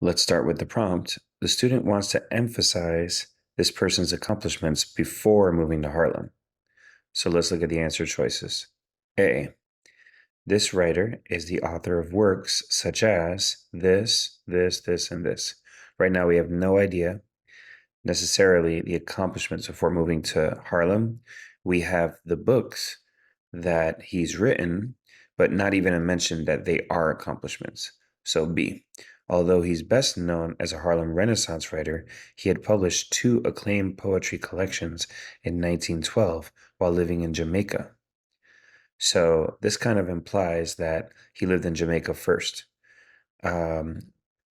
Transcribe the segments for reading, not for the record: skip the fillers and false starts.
Let's start with the prompt. The student wants to emphasize this person's accomplishments before moving to Harlem. So let's look at the answer choices. A. This writer is the author of works such as this, and this. Right now, we have no idea necessarily the accomplishments before moving to Harlem. We have the books that he's written, but not even a mention that they are accomplishments. So B. Although he's best known as a Harlem Renaissance writer, he had published 2 acclaimed poetry collections in 1912 while living in Jamaica. So this kind of implies that he lived in Jamaica first.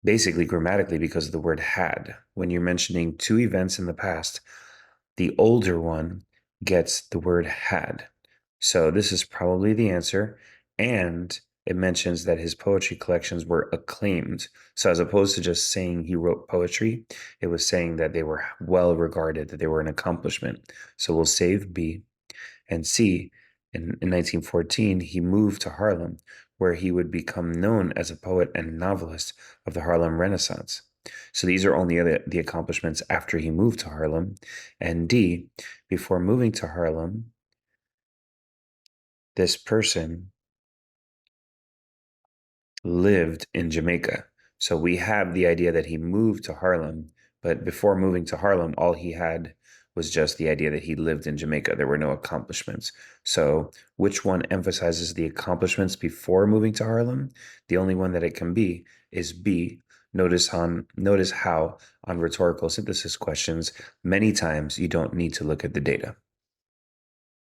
Basically, grammatically, because of the word had. When you're mentioning 2 events in the past, the older one gets the word had. So this is probably the answer. And it mentions that his poetry collections were acclaimed. So as opposed to just saying he wrote poetry, it was saying that they were well regarded, that they were an accomplishment. So we'll save B. And C, in 1914, he moved to Harlem, where he would become known as a poet and novelist of the Harlem Renaissance. So these are only the accomplishments after he moved to Harlem. And D, before moving to Harlem, this person lived in Jamaica. So we have the idea that he moved to Harlem, but before moving to Harlem, all he had was just the idea that he lived in Jamaica. There were no accomplishments. So which one emphasizes the accomplishments before moving to Harlem? The only one that it can be is B. Notice how on rhetorical synthesis questions, many times you don't need to look at the data.